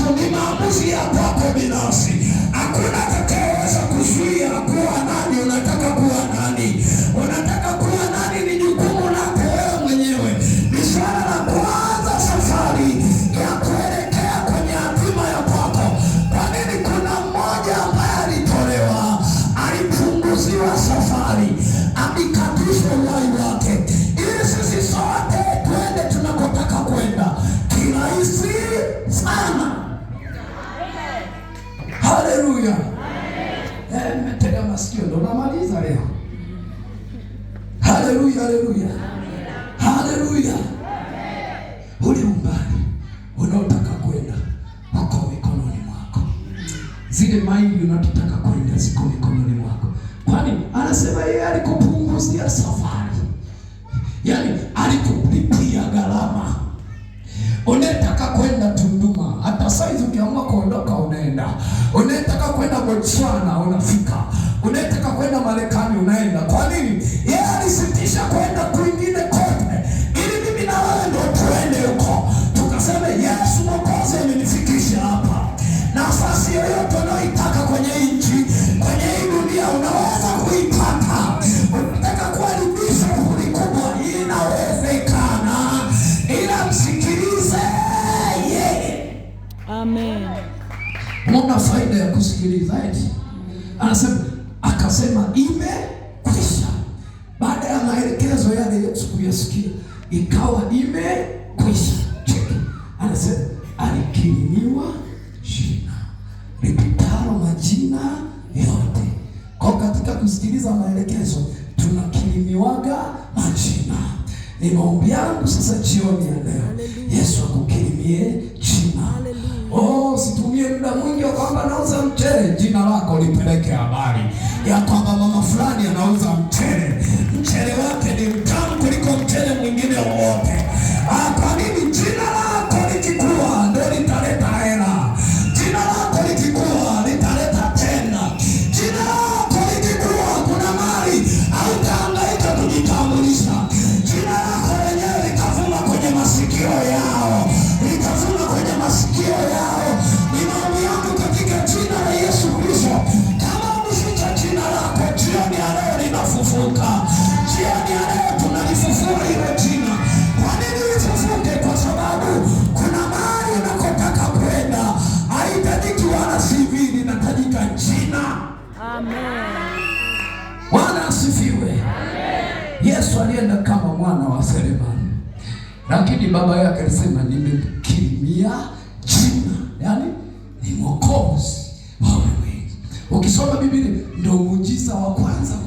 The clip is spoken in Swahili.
Maelekezo ni maamuzi ya kwako binafsi. Hakuna atakayeweza kuzuia kuwa nani unataka kuwa nani. Unataka kuwa nani ni jukumu lako wewe mwenyewe. Ni swala la kuanza safari ya kuelekea kwenye hatima ya kwako. Kwa nini kuna mmoja ambaye alitolewa, alipunguziwa safari, amekatishwa uhai wake, ili sisi sote twende tunakotaka kwenda kirahisi sana. Haleluya. Mmetega masikio, ndo namaliza leo. Haleluya, haleluya, haleluya. Ule umbali unaotaka kwenda uko mikononi mwako. Zile maili unataka kwenda ziko mikononi mwako. Kwani anasema yeye alikupunguzia safari, yaani alikulipia gharama. Unataka kwenda Tunduma, hata saizi ukiamua kuondoka unaenda. Unataka kwenda Botswana unafika. Unataka kwenda Marekani unaenda. Kwa nini? Yeye alisitisha kwenda kwingine kote, ili mimi na wewe ndio tuende huko. Tukasema Yesu Mwokozi amenifikisha hapa. Nafasi yoyote unayoitaka kwenye nchi, kwenye hii dunia unaweza kuipata. Unataka kuharibisha shughuli kubwa, inawezekana. Ila msikilize yeye. Amen. Muna faida ya kusikiliza eti. Anasema, akasema imekwisha. Baada ya maelekezo yale Yesu kuyasikia, ikawa imekwisha. Cheki. Anasema alikirimiwa jina lipitalo majina yote. Kwa katika kusikiliza maelekezo tunakirimiwaga majina. Ni maombi yangu sasa jioni ya leo, Yesu akukirimie jina. Situmie muda mwingi kwamba nauza mchele, jina lako lipeleke habari ya kwamba mama fulani anauza mchele. Mchele wake ni mtamu kuliko mchele mwingine wowote. Kwa nini? Jina lako likikua ndio litaleta hela. Jina lako likikua litaleta tena. Jina lako likikua kuna mali hautahangaika kujitambulisha. Jina lako lenyewe likavuma kwenye masikio yao, likavuma kwenye masikio yao. Ni maombi yangu katika jina la Yesu Kristo, kama umeficha jina lako, jioni ya leo linafufuka. Jioni ya leo tunalifufua hilo jina. Kwa nini lifufuke? Kwa sababu kuna mahali unakotaka kwenda, haitajiki wala CV, linatajika jina. Amen. Bwana asifiwe. Amen. Yesu alienda kama mwana wa Selemani, lakini baba yake alisema nimemkirimia jina, yaani ni Mwokozi wa ulimwengu. Ukisoma Biblia ndio muujiza wa kwanza